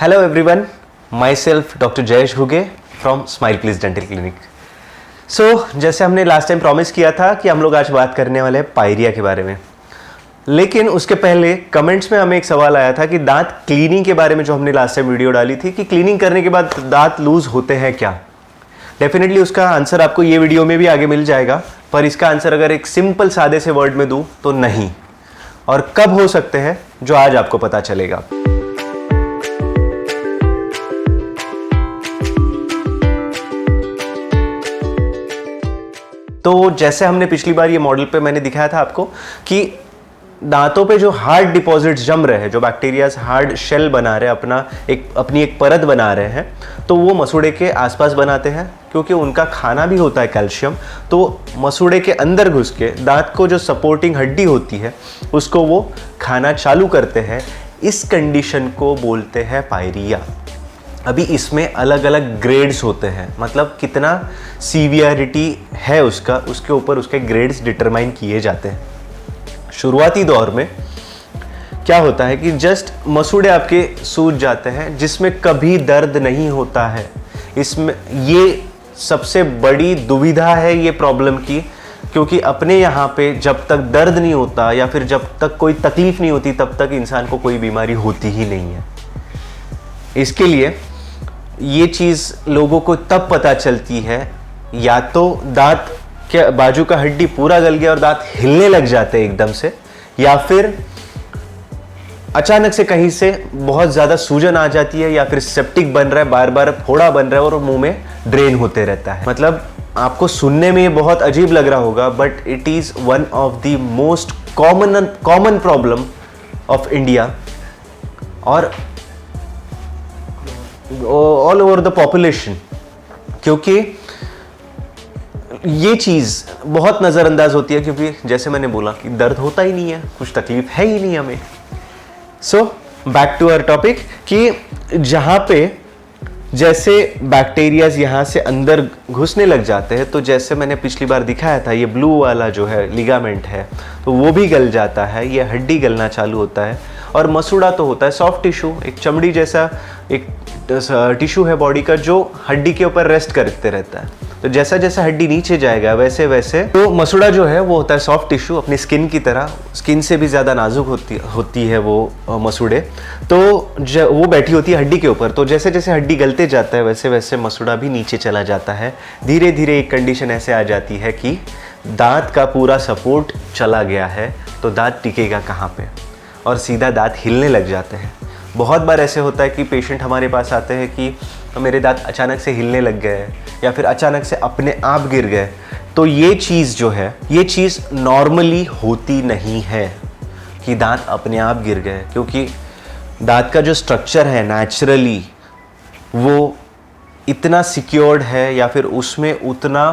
Hello everyone, myself Dr. Jayesh Huge from Smile Please Dental Clinic. जैसे हमने last time promise किया था कि हम लोग आज बात करने वाले हैं पायरिया के बारे में, लेकिन उसके पहले कमेंट्स में हमें एक सवाल आया था कि दांत क्लीनिंग के बारे में जो हमने लास्ट टाइम वीडियो डाली थी कि क्लीनिंग करने के बाद दांत लूज होते हैं क्या। डेफिनेटली उसका आंसर आपको ये वीडियो में भी आगे मिल जाएगा, पर इसका आंसर अगर एक सिंपल सादे से वर्ड में दूं तो नहीं। और कब हो सकते हैं जो आज आपको पता चलेगा। तो जैसे हमने पिछली बार ये मॉडल पे मैंने दिखाया था आपको कि दांतों पे जो हार्ड डिपॉजिट्स जम रहे हैं, जो बैक्टीरियाज हार्ड शेल बना रहे हैं, अपनी एक परत बना रहे हैं, तो वो मसूड़े के आसपास बनाते हैं क्योंकि उनका खाना भी होता है कैल्शियम। तो मसूड़े के अंदर घुस के दांत को जो सपोर्टिंग हड्डी होती है उसको वो खाना चालू करते हैं। इस कंडीशन को बोलते हैं पायरिया। अभी इसमें अलग अलग ग्रेड्स होते हैं, मतलब कितना सीवियरिटी है उसका, उसके ऊपर उसके ग्रेड्स डिटरमाइन किए जाते हैं। शुरुआती दौर में क्या होता है कि जस्ट मसूड़े आपके सूज जाते हैं जिसमें कभी दर्द नहीं होता है। इसमें ये सबसे बड़ी दुविधा है ये प्रॉब्लम की, क्योंकि अपने यहाँ पे जब तक दर्द नहीं होता या फिर जब तक कोई तकलीफ नहीं होती तब तक इंसान को कोई बीमारी होती ही नहीं है। इसके लिए ये चीज़ लोगों को तब पता चलती है या तो दांत के बाजू का हड्डी पूरा गल गया और दांत हिलने लग जाते हैं एकदम से, या फिर अचानक से कहीं से बहुत ज़्यादा सूजन आ जाती है, या फिर सेप्टिक बन रहा है, बार बार फोड़ा बन रहा है और मुंह में ड्रेन होते रहता है। मतलब आपको सुनने में ये बहुत अजीब लग रहा होगा, but it is one of the most common problem of India और ऑल ओवर द पॉपुलेशन, क्योंकि ये चीज़ बहुत नज़रअंदाज होती है। क्योंकि जैसे मैंने बोला कि दर्द होता ही नहीं है, कुछ तकलीफ है ही नहीं हमें। So back to our topic कि जहाँ पे जैसे बैक्टीरियाज यहाँ से अंदर घुसने लग जाते हैं, तो जैसे मैंने पिछली बार दिखाया था, ये ब्लू वाला जो है लिगामेंट है तो वो भी गल जाता है, ये हड्डी गलना चालू होता है। और मसूड़ा तो होता है सॉफ्ट टिश्यू, एक चमड़ी जैसा एक टिश्यू है बॉडी का जो हड्डी के ऊपर रेस्ट करते रहता है। तो जैसा जैसा हड्डी नीचे जाएगा वैसे वैसे तो मसूड़ा जो है वो होता है सॉफ्ट टिश्यू, अपनी स्किन की तरह, स्किन से भी ज़्यादा नाजुक होती है वो मसूड़े। तो वो बैठी होती है हड्डी के ऊपर। तो जैसे जैसे हड्डी गलते जाता है वैसे वैसे मसूड़ा भी नीचे चला जाता है। धीरे धीरे एक कंडीशन ऐसे आ जाती है कि दांत का पूरा सपोर्ट चला गया है, तो दांत टिकेगा कहाँ पे, और सीधा दांत हिलने लग जाते हैं। बहुत बार ऐसे होता है कि पेशेंट हमारे पास आते हैं कि मेरे दांत अचानक से हिलने लग गए या फिर अचानक से अपने आप गिर गए। तो ये चीज़ जो है, ये चीज़ नॉर्मली होती नहीं है कि दांत अपने आप गिर गए, क्योंकि दांत का जो स्ट्रक्चर है नेचुरली वो इतना सिक्योर्ड है, या फिर उसमें उतना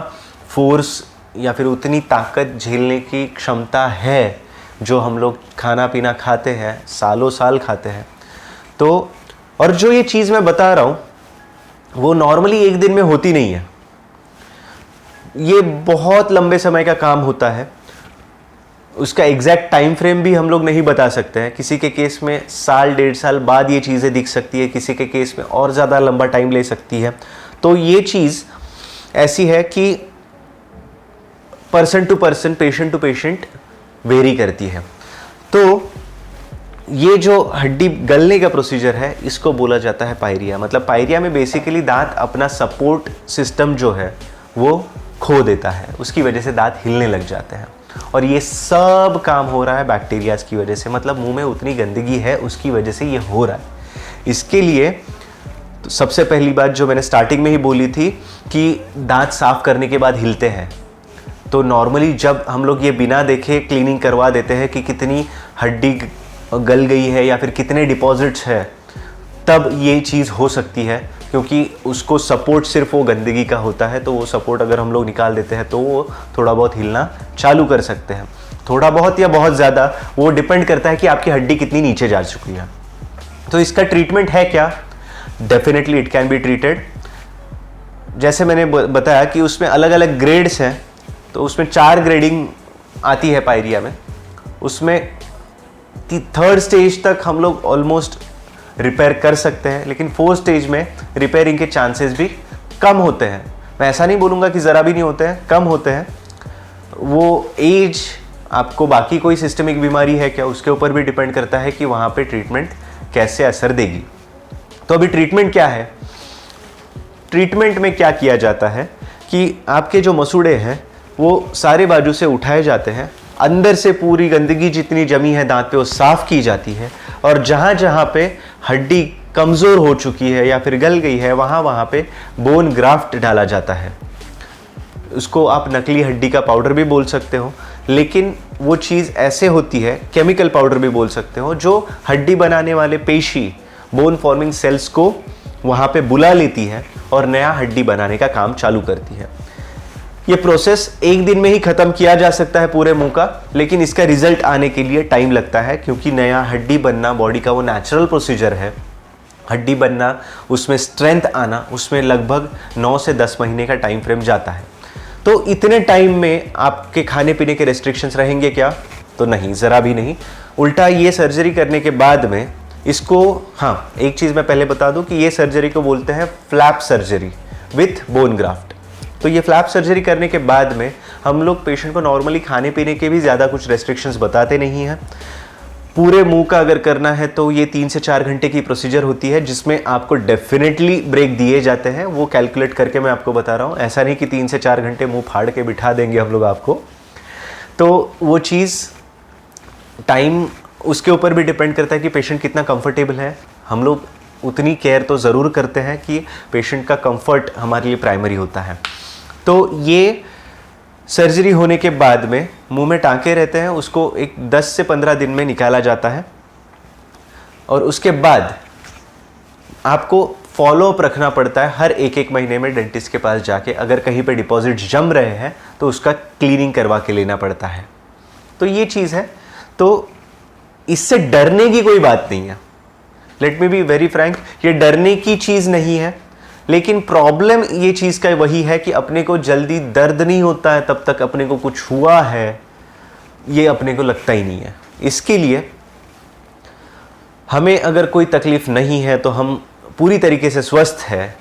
फोर्स या फिर उतनी ताकत झेलने की क्षमता है जो हम लोग खाना पीना खाते हैं, सालों साल खाते हैं। तो और जो ये चीज़ मैं बता रहा हूँ वो नॉर्मली एक दिन में होती नहीं है, ये बहुत लंबे समय का काम होता है। उसका एग्जैक्ट टाइम फ्रेम भी हम लोग नहीं बता सकते हैं। किसी के केस में साल डेढ़ साल बाद ये चीज़ें दिख सकती है, किसी के केस में और ज़्यादा लंबा टाइम ले सकती है। तो ये चीज़ ऐसी है कि person to person, patient to patient vary करती है। तो ये जो हड्डी गलने का प्रोसीजर है इसको बोला जाता है पायरिया। मतलब पायरिया में बेसिकली दांत अपना सपोर्ट सिस्टम जो है वो खो देता है, उसकी वजह से दांत हिलने लग जाते हैं। और ये सब काम हो रहा है बैक्टीरियाज की वजह से, मतलब मुंह में उतनी गंदगी है उसकी वजह से ये हो रहा है। इसके लिए तो सबसे पहली बात जो मैंने स्टार्टिंग में ही बोली थी कि दांत साफ करने के बाद हिलते हैं। तो नॉर्मली जब हम लोग ये बिना देखे क्लीनिंग करवा देते हैं कि कितनी हड्डी गल गई है या फिर कितने डिपॉजिट्स है, तब ये चीज़ हो सकती है, क्योंकि उसको सपोर्ट सिर्फ वो गंदगी का होता है। तो वो सपोर्ट अगर हम लोग निकाल देते हैं तो वो थोड़ा बहुत हिलना चालू कर सकते हैं। थोड़ा बहुत या बहुत ज़्यादा वो डिपेंड करता है कि आपकी हड्डी कितनी नीचे जा चुकी है। तो इसका ट्रीटमेंट है क्या? Definitely it can be treated. जैसे मैंने बताया कि उसमें अलग अलग ग्रेड्स हैं, तो उसमें 4 ग्रेडिंग आती है पायरिया में। उसमें थर्ड स्टेज तक हम लोग ऑलमोस्ट रिपेयर कर सकते हैं, लेकिन 4 स्टेज में रिपेयरिंग के चांसेस भी कम होते हैं। मैं ऐसा नहीं बोलूँगा कि ज़रा भी नहीं होते हैं, कम होते हैं। वो एज, आपको बाकी कोई सिस्टमिक बीमारी है क्या, उसके ऊपर भी डिपेंड करता है कि वहाँ पे ट्रीटमेंट कैसे असर देगी। तो अभी ट्रीटमेंट क्या है? ट्रीटमेंट में क्या किया जाता है कि आपके जो मसूड़े हैं वो सारे बाजू से उठाए जाते हैं, अंदर से पूरी गंदगी जितनी जमी है दांत पे वो साफ़ की जाती है, और जहाँ जहाँ पे हड्डी कमज़ोर हो चुकी है या फिर गल गई है वहाँ पे बोन ग्राफ्ट डाला जाता है। उसको आप नकली हड्डी का पाउडर भी बोल सकते हो, लेकिन वो चीज़ ऐसे होती है, केमिकल पाउडर भी बोल सकते हो, जो हड्डी बनाने वाले पेशी, बोन फॉर्मिंग सेल्स को वहाँ पे बुला लेती है और नया हड्डी बनाने का काम चालू करती है। ये प्रोसेस एक दिन में ही ख़त्म किया जा सकता है पूरे मुंह का, लेकिन इसका रिजल्ट आने के लिए टाइम लगता है, क्योंकि नया हड्डी बनना बॉडी का वो नेचुरल प्रोसीजर है। हड्डी बनना, उसमें स्ट्रेंथ आना, उसमें लगभग 9 से 10 महीने का टाइम फ्रेम जाता है। तो इतने टाइम में आपके खाने पीने के रेस्ट्रिक्शंस रहेंगे क्या? तो नहीं, ज़रा भी नहीं। उल्टा ये सर्जरी करने के बाद में इसको, हाँ एक चीज़ मैं पहले बता दूं कि ये सर्जरी को बोलते हैं flap surgery with bone graft. तो ये फ्लैप सर्जरी करने के बाद में हम लोग पेशेंट को नॉर्मली खाने पीने के भी ज़्यादा कुछ रेस्ट्रिक्शंस बताते नहीं हैं। पूरे मुंह का अगर करना है तो ये 3 से 4 घंटे की प्रोसीजर होती है, जिसमें आपको डेफिनेटली ब्रेक दिए जाते हैं। वो कैलकुलेट करके मैं आपको बता रहा हूँ, ऐसा नहीं कि 3 से 4 घंटे मुंह फाड़ के बिठा देंगे हम लोग आपको। तो वो चीज़ टाइम उसके ऊपर भी डिपेंड करता है कि पेशेंट कितना कंफर्टेबल है। हम लोग उतनी केयर तो ज़रूर करते हैं कि पेशेंट का कंफर्ट हमारे लिए प्राइमरी होता है। तो ये सर्जरी होने के बाद में मुंह में टांके रहते हैं, उसको एक 10 से 15 दिन में निकाला जाता है, और उसके बाद आपको फॉलोअप रखना पड़ता है हर 1-1 महीने में डेंटिस्ट के पास जाके। अगर कहीं पे डिपॉजिट्स जम रहे हैं तो उसका क्लीनिंग करवा के लेना पड़ता है। तो ये चीज़ है, तो इससे डरने की कोई बात नहीं है। Let me be very Frank, ये डरने की चीज़ नहीं है, लेकिन प्रॉब्लम ये चीज़ का वही है कि अपने को जल्दी दर्द नहीं होता है तब तक अपने को कुछ हुआ है, ये अपने को लगता ही नहीं है। इसके लिए हमें अगर कोई तकलीफ़ नहीं है तो हम पूरी तरीके से स्वस्थ है,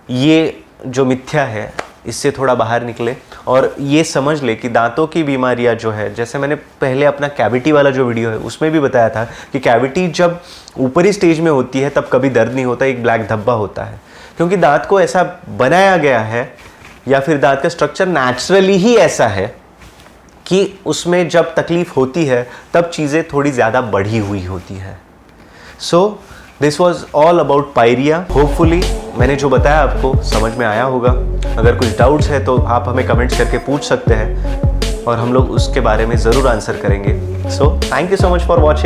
ये जो मिथ्या है इससे थोड़ा बाहर निकले और ये समझ ले कि दांतों की बीमारियां जो है, जैसे मैंने पहले अपना कैविटी वाला जो वीडियो है उसमें भी बताया था कि कैविटी जब ऊपरी स्टेज में होती है तब कभी दर्द नहीं होता, एक ब्लैक धब्बा होता है, क्योंकि दांत को ऐसा बनाया गया है या फिर दांत का स्ट्रक्चर नेचुरली ही ऐसा है कि उसमें जब तकलीफ होती है तब चीज़ें थोड़ी ज़्यादा बढ़ी हुई होती है। So this was all about pyorrhea. Hopefully मैंने जो बताया आपको समझ में आया होगा। अगर कुछ डाउट्स है तो आप हमें कमेंट्स करके पूछ सकते हैं और हम लोग उसके बारे में ज़रूर आंसर करेंगे। So thank you so much for watching.